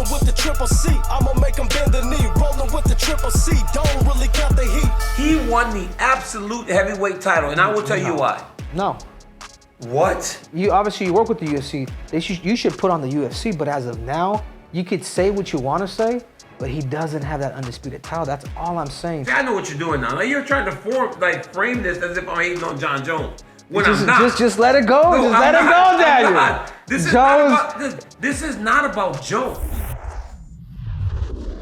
Rolling with the triple C, I'ma make him bend the knee. Rolling with the triple C, don't really count the heat. He won the absolute heavyweight title, and I will tell you why. No. What? You obviously you work with the UFC. You should put on the UFC, but as of now, you could say what you want to say, but he doesn't have that undisputed title. That's all I'm saying. See, I know what you're doing now. Like, you're trying to frame this as if I'm hating on John Jones. When I'm not. Just let it go. No, just let it go, Daniel. This is not about Jones.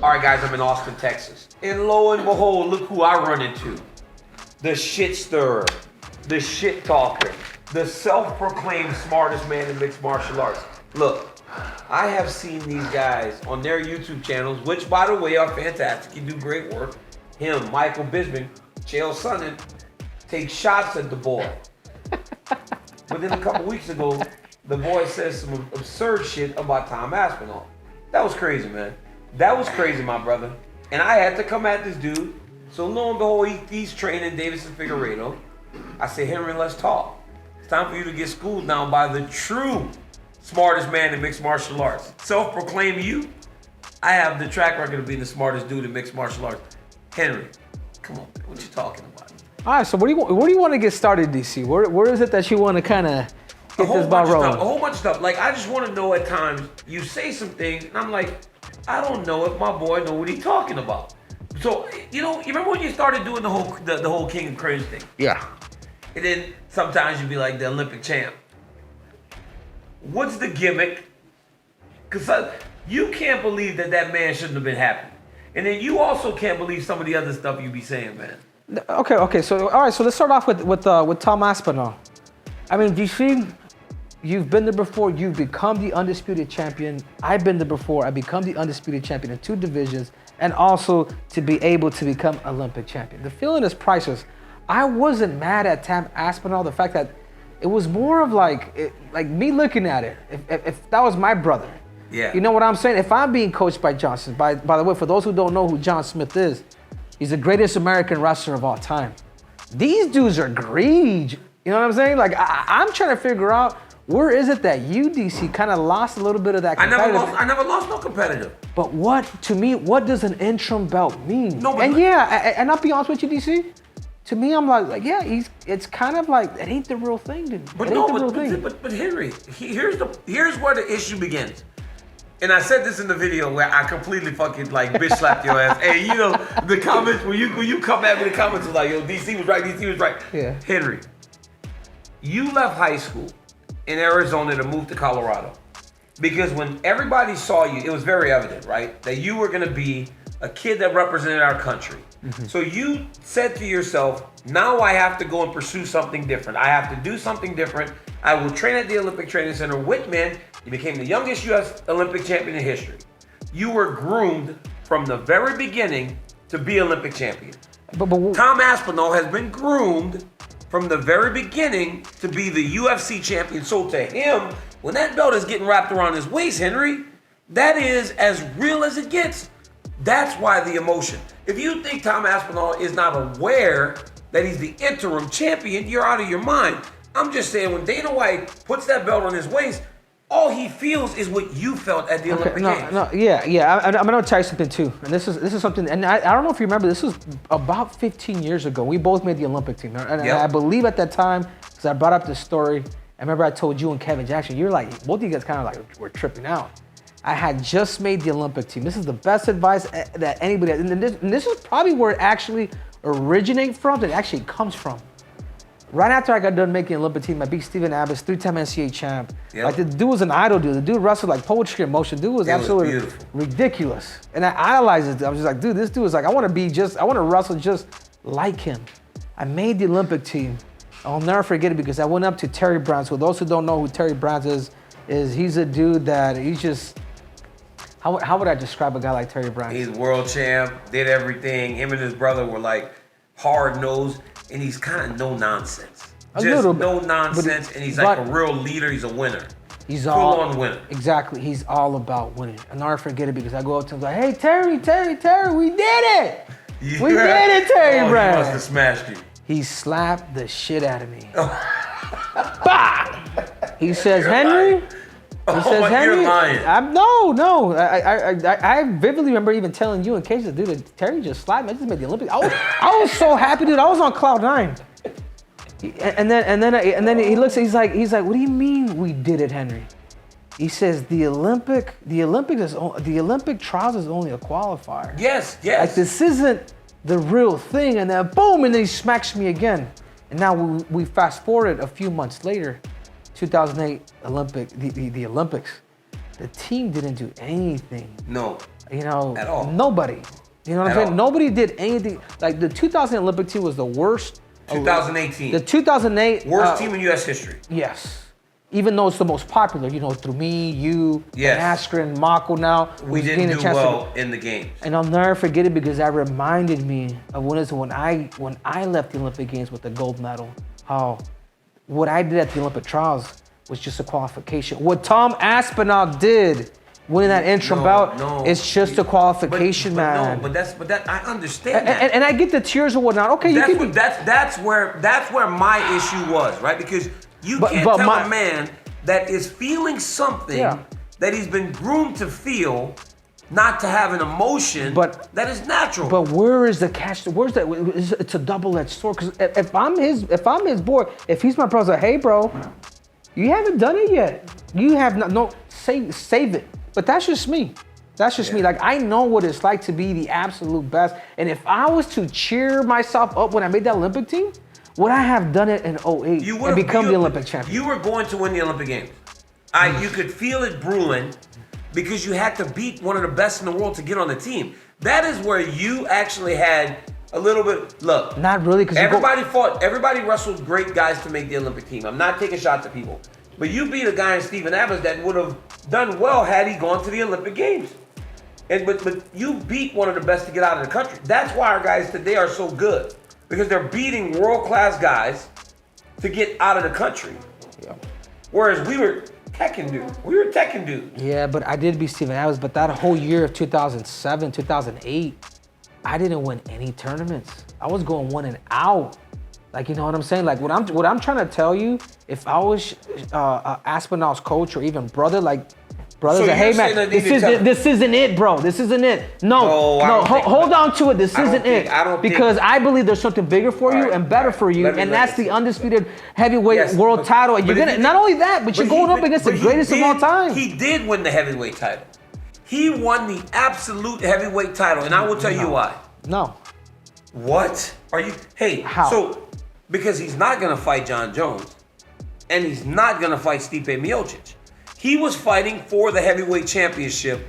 All right, guys, I'm in Austin, Texas. And lo and behold, look who I run into. The shit stirrer, the shit talker, the self-proclaimed smartest man in mixed martial arts. Look, I have seen these guys on their YouTube channels, which, by the way, are fantastic. You do great work. Him, Michael Bisping, Chael Sonnen, take shots at the boy. But then a couple weeks ago, the boy says some absurd shit about Tom Aspinall. That was crazy, man. That was crazy, my brother. And I had to come at this dude. So lo and behold, he's training Davison Figueiredo. I say, Henry, let's talk. It's time for you to get schooled now by the true smartest man in mixed martial arts. Self-proclaim you. I have the track record of being the smartest dude in mixed martial arts. Henry, come on, man. What you talking about? All right, so where do you want to get started, DC? Where is it that you want to kind of get this ball rolling? A whole bunch of stuff. Like, I just want to know at times, you say some things, and I'm like, I don't know if my boy know what he's talking about. So, you remember when you started doing the whole King of Cringe thing? Yeah. And then sometimes you'd be like the Olympic champ. What's the gimmick? Because you can't believe that man shouldn't have been happy. And then you also can't believe some of the other stuff you be saying, man. Okay. So all right. So let's start off with Tom Aspinall. I mean, DC, you've been there before. You've become the undisputed champion. I've been there before. I become the undisputed champion in 2 divisions, and also to be able to become Olympic champion. The feeling is priceless. I wasn't mad at Tom Aspinall. The fact that it was more of like me looking at it. If that was my brother. Yeah. You know what I'm saying? If I'm being coached by Johnson, by the way, for those who don't know who John Smith is, he's the greatest American wrestler of all time. These dudes are greedy. You know what I'm saying? Like, I'm trying to figure out where is it that UDC kind of lost a little bit of that competitive. I never lost no competitive. But what does an interim belt mean? No, and and I'll be honest with you, DC. To me, I'm like, yeah, it's kind of like, it ain't the real thing, dude. But Henry, here's where the issue begins. And I said this in the video where I completely fucking like bitch slapped your ass. Hey, the comments when you come at me, the comments was like, yo, DC was right. Yeah. Henry, you left high school in Arizona to move to Colorado because when everybody saw you, it was very evident, right, that you were gonna be a kid that represented our country. Mm-hmm. So you said to yourself, now I have to go and pursue something different. I have to do something different. I will train at the Olympic Training Center with men. You became the youngest U.S. Olympic champion in history. You were groomed from the very beginning to be Olympic champion. But Tom Aspinall has been groomed from the very beginning to be the UFC champion. So to him, when that belt is getting wrapped around his waist, Henry, that is as real as it gets. That's why the emotion. If you think Tom Aspinall is not aware that he's the interim champion, you're out of your mind. I'm just saying, when Dana White puts that belt on his waist, all he feels is what you felt at the Olympic Games. I'm gonna tell you something too, and this is something, and I don't know if you remember, this was about 15 years ago. We both made the Olympic team, and I believe at that time, because I brought up this story, I remember I told you and Kevin Jackson, you're like, both of you guys kind of like were tripping out. I had just made the Olympic team. This is the best advice that anybody has, and this is probably where it actually originates from, that it actually comes from. Right after I got done making the Olympic team, I beat Steven Abbas, 3-time NCAA champ. Yep. Like, the dude was an idol, dude. The dude wrestled like poetry in motion. Dude was absolutely ridiculous. And I idolized it. I was just like, dude, this dude is like, I want to wrestle just like him. I made the Olympic team. I'll never forget it because I went up to Terry Brands. For those who don't know who Terry Brands is he's a dude that he's just, how would I describe a guy like Terry Brands? He's world champ, did everything. Him and his brother were like hard-nosed. And he's kind of no nonsense. No nonsense, and he's like a real leader. He's a winner. He's full-on winner. Exactly. He's all about winning. And I'll never forget it because I go up to him like, hey, Terry, we did it. Yeah. We did it, Terry Brown. He must have smashed you. He slapped the shit out of me. Bah! He says, Henry, He says, Henry, you're lying. No. I vividly remember even telling you in case, dude, Terry just slapped me. I just made the Olympics. I was so happy, dude. I was on cloud 9. And then he looks. He's like, what do you mean we did it, Henry? He says the Olympic trials is only a qualifier. Yes. Like this isn't the real thing. And then boom, and then he smacks me again. And now we fast forward a few months later, 2008 the Olympics. The team didn't do anything. No. You know, at all. Nobody. You know what I'm saying? Nobody did anything. Like the 2000 Olympic team was the worst. 2018. The 2008 worst team in U.S. history. Yes. Even though it's the most popular, you know, through me, you, Askren, Mako now. We didn't do well in the games. And I'll never forget it because that reminded me of when I left the Olympic Games with the gold medal. How what I did at the Olympic trials was just a qualification. What Tom Aspinall did winning that interim bout is just a qualification, man. But that I understand that. And I get the tears or whatnot. Okay, that's where my issue was, right? Because you can't tell a man that is feeling something that he's been groomed to feel, not to have an emotion that is natural. But where is the catch? Where's that? It's a double-edged sword. Because if I'm his boy, if he's my brother, hey, bro, you haven't done it yet. You have save it. But that's just me. That's just me. Like, I know what it's like to be the absolute best. And if I was to cheer myself up when I made that Olympic team, would I have done it in 08 and become the Olympic champion? You were going to win the Olympic Games. You could feel it brewing because you had to beat one of the best in the world to get on the team. That is where you actually had a little bit, look. Not really, because everybody wrestled great guys to make the Olympic team. I'm not taking shots at people. But you beat a guy in Stephen Abbott that would have done well had he gone to the Olympic Games. But you beat one of the best to get out of the country. That's why our guys today are so good. Because they're beating world-class guys to get out of the country. Yeah. Whereas we were Tekken dude. Yeah, but I did beat Stephen Abbott. But that whole year of 2007, 2008, I didn't win any tournaments. I was going 1 and out. Like, you know what I'm saying? Like, what I'm trying to tell you, if I was Aspinall's coach or even brother, like, brothers, so hey man, this isn't it, bro. This isn't it. No, hold on to it. This isn't it. Because I believe there's something bigger for you and better for you, and that's the undisputed heavyweight world title. And you're gonna not only that, but you're going up against the greatest of all time. He did win the heavyweight title. He won the absolute heavyweight title, and I will tell you why. No. What? Are you? Hey, how? So because he's not gonna fight John Jones, and he's not gonna fight Stipe Miocic. He was fighting for the heavyweight championship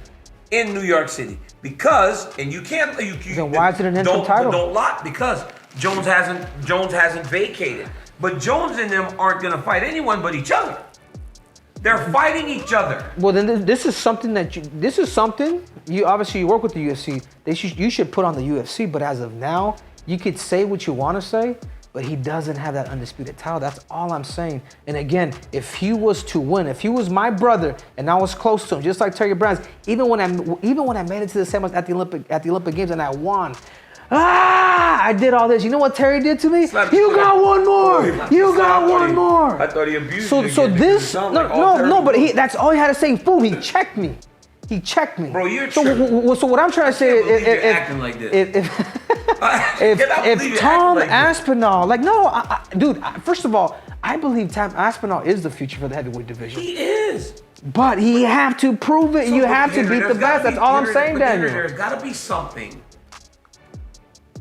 in New York City because, and you can't, then why is it an interim title? Don't lie, because Jones hasn't vacated. But Jones and them aren't gonna fight anyone but each other. They're fighting each other. Well, then this is something you obviously you work with the UFC. You should put on the UFC. But as of now, you could say what you want to say. But he doesn't have that undisputed title. That's all I'm saying. And again, if he was to win, if he was my brother and I was close to him, just like Terry Brands, even when I made it to the semis at the Olympic Games and I won, I did all this. You know what Terry did to me? You got one more. You got one more. I thought he abused you. So this no, but that's all he had to say. Boom, he checked me. He checked me. Bro, you're so what I'm trying to say is acting like this. If Tom Aspinall, dude, first of all, I believe Tom Aspinall is the future for the heavyweight division. He is. But he have to prove it. You have to beat the best. That's all I'm saying, Daniel. There's got to be something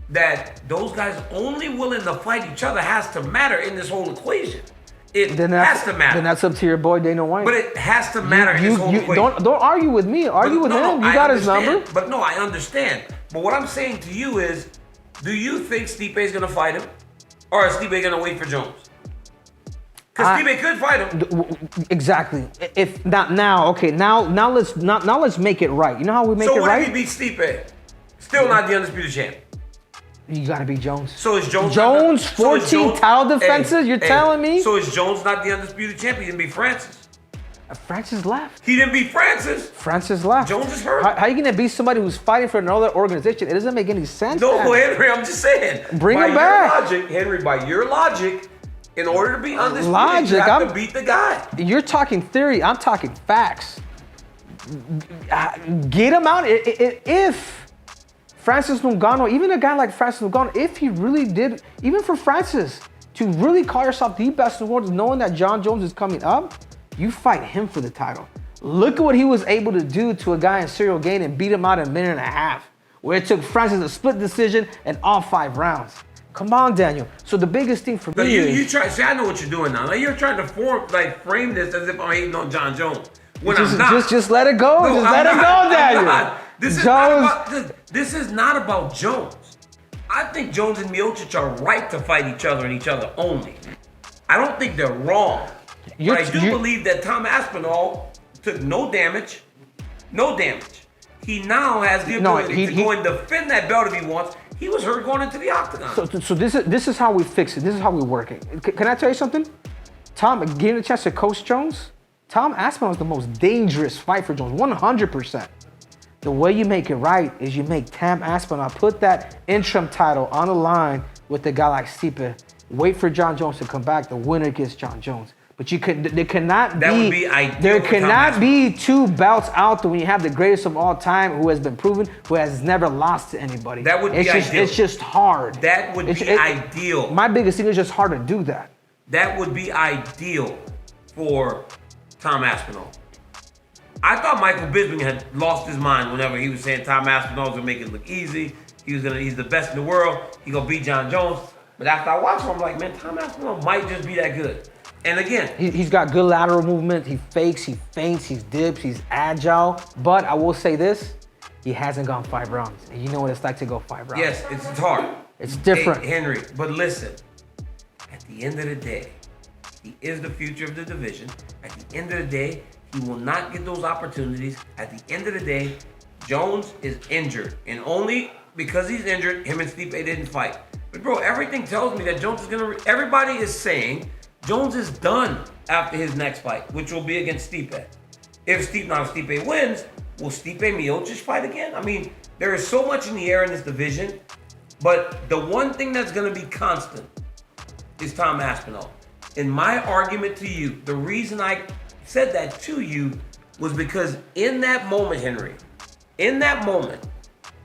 that those guys only willing to fight each other has to matter in this whole equation. It has to matter. Then that's up to your boy Dana White. But it has to matter in this whole equation. Don't argue with me. Argue with him. You got his number. But no, I understand. But what I'm saying to you is, do you think Stipe is going to fight him? Or is Stipe going to wait for Jones? Because Stipe could fight him. Exactly. If not now, okay. Now let's make it right. You know how we make it right? So what if he beats Stipe? Still not the undisputed champ. You gotta beat Jones. So is Jones 14 title defenses? You're telling me? So is Jones not the undisputed champ? He didn't beat Francis. Francis left. He didn't beat Francis. Francis left. Jones is hurt. How are you gonna beat somebody who's fighting for another organization? It doesn't make any sense. No, Henry, I'm just saying. Bring him back. Henry, by your logic, In order to be undisputed, Logic, you have to beat the guy. You're talking theory. I'm talking facts. Get him out. If Francis Ngannou, even a guy like Francis Ngannou, if he really did, even for Francis, to really call yourself the best in the world, knowing that John Jones is coming up, you fight him for the title. Look at what he was able to do to a guy in Cyril Gane and beat him out in a minute and a half, where it took Francis a split decision and all 5 rounds. Come on, Daniel. So the biggest thing for me is... You try. See, I know what you're doing now. Like, you're trying to frame this as if I'm hating on John Jones. When I'm not. Just let it go. No, just let it go, Daniel. This is not about Jones. I think Jones and Miocic are right to fight each other and each other only. I don't think they're wrong. But I do believe that Tom Aspinall took no damage. No damage. He now has the ability to go and defend that belt if he wants. He was hurt going into the octagon. So this is how we fix it. This is how we work it. Can I tell you something? Tom, getting a chance to coach Jones, Tom Aspinall is the most dangerous fight for Jones, 100%. The way you make it right is you make Tom Aspinall put that interim title on the line with a guy like Stipe. Wait for John Jones to come back. The winner gets John Jones. But there cannot be 2 belts out there when you have the greatest of all time who has been proven, who has never lost to anybody. That would be ideal. It's just hard. That would be ideal. My biggest thing is just hard to do that. That would be ideal for Tom Aspinall. I thought Michael Bisping had lost his mind whenever he was saying Tom Aspinall was gonna make it look easy. He's the best in the world. He gonna beat John Jones. But after I watched him, I'm like, man, Tom Aspinall might just be that good. And again, he's got good lateral movement. He fakes, he feints, he dips, he's agile. But I will say this, he hasn't gone 5 rounds. And you know what it's like to go 5 rounds. Yes, it's hard. It's different. Hey, Henry, but listen, at the end of the day, he is the future of the division. At the end of the day, he will not get those opportunities. At the end of the day, Jones is injured. And only because he's injured, him and Stipe didn't fight. But bro, everything tells me that Jones is everybody is saying Jones is done after his next fight, which will be against Stipe. If Stipe wins, will Stipe Miocic fight again? I mean, there is so much in the air in this division, but the one thing that's going to be constant is Tom Aspinall. And my argument to you, the reason I said that to you was because in that moment, Henry, in that moment,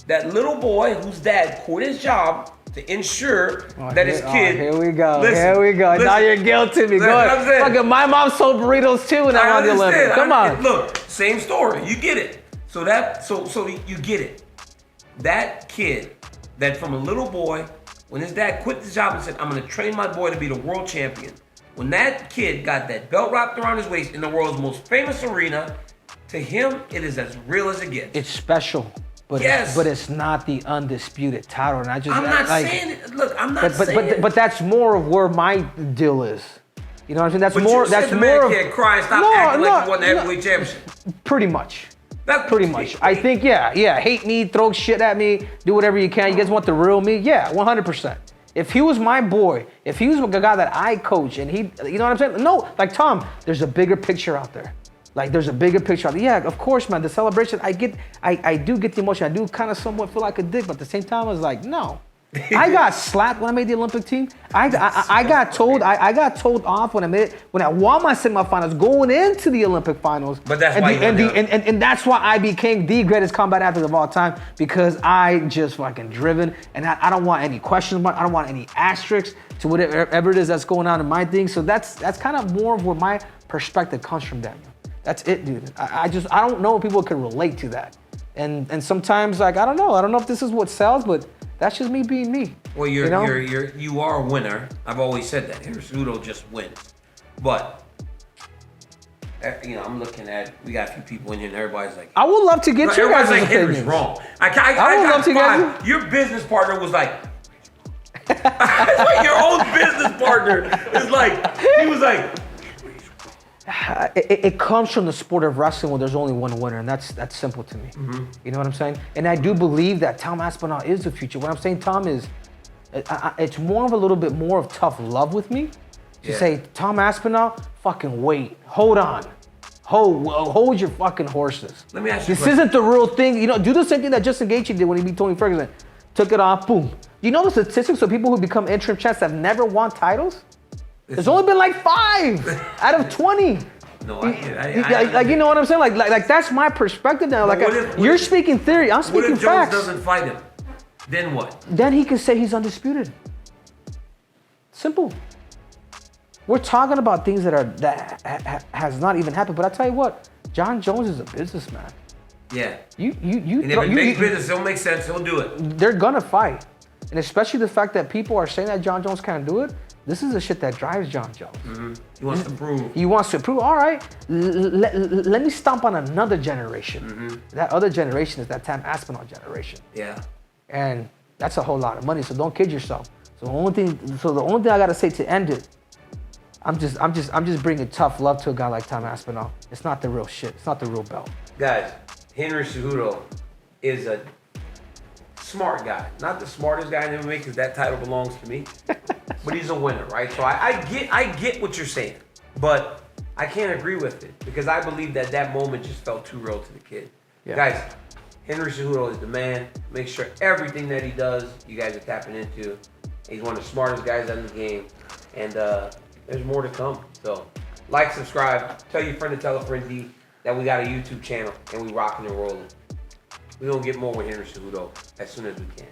that little boy whose dad quit his job to ensure that his kid. Here we go. Now you're guilting me. Go ahead. Fucking my mom sold burritos too when I won the Olympics. Come on. Look, same story. You get it. So you get it. That kid, that from a little boy, when his dad quit the job and said, "I'm gonna train my boy to be the world champion." When that kid got that belt wrapped around his waist in the world's most famous arena, to him it is as real as it gets. It's special. But it's not the undisputed title, and I'm not saying it. Look, I'm not saying it. But that's more of where my deal is. You know what I'm saying? That's but more. You said that's the more. Man can't cry and stop acting like he won the heavyweight championship. Pretty much. That's pretty much. I think hate me, throw shit at me, do whatever you can. You guys want the real me? Yeah, 100%. If he was my boy, if he was the guy that I coach, and he, you know what I'm saying? No, like Tom, there's a bigger picture out there. Like there's a bigger picture out there. Yeah, of course, man. The celebration, I do get the emotion. I do kind of somewhat feel like a dick, but at the same time, I was like, no. I got slapped when I made the Olympic team. I got told off when I won my semifinals going into the Olympic finals. But that's and that's why I became the greatest combat athlete of all time, because I just fucking driven, and I don't want any questions mark. I don't want any asterisks to whatever it is that's going on in my thing. So that's kind of more of where my perspective comes from, Daniel. That's it, dude. I don't know if people can relate to that. And sometimes, like, I don't know if this is what sells, but that's just me being me. Well, you are a winner. I've always said that. Cejudo just wins. But I'm looking at, we got a few people in here and everybody's like, I would love to get your guys' opinions. Henry's wrong. I would love to get your business partner was like, it's like your own business partner is like, he was like, it comes from the sport of wrestling where there's only one winner, and that's simple to me. Mm-hmm. You know what I'm saying? And I do believe that Tom Aspinall is the future. What I'm saying, Tom, is it's more of a little bit more of tough love with me to say, Tom Aspinall, fucking wait, hold on. Hold your fucking horses. Let me ask you this isn't the real thing. Do the same thing that Justin Gaethje did when he beat Tony Ferguson. Took it off, boom. You know the statistics of people who become interim champs that have never won titles? There's only been like 5 out of 20. No, like you know what I'm saying? Like that's my perspective now. Like you're speaking theory, I'm speaking facts. What if Jones doesn't fight him? Then what? Then he can say he's undisputed. Simple. We're talking about things that has not even happened. But I tell you what, John Jones is a businessman. Yeah. You. And if it makes business, it'll make sense. He'll do it. They're gonna fight, and especially the fact that people are saying that John Jones can't do it. This is the shit that drives John Jones. Mm-hmm. He wants to prove. He wants to prove. All right, let me stomp on another generation. Mm-hmm. That other generation is that Tam Aspinall generation. Yeah. And that's a whole lot of money. So don't kid yourself. So the only thing I gotta say to end it, I'm just bringing tough love to a guy like Tam Aspinall. It's not the real shit. It's not the real belt. Guys, Henry Cejudo is a smart guy. Not the smartest guy in MMA because that title belongs to me. But he's a winner, right? So I get what you're saying, but I can't agree with it because I believe that moment just felt too real to the kid. Yeah. Guys, Henry Cejudo is the man. Make sure everything that he does, you guys are tapping into. He's one of the smartest guys in the game, and there's more to come. So, like, subscribe, tell your friend to tell a friend D that we got a YouTube channel and we rocking and rolling. We're gonna get more with Henry Cejudo as soon as we can.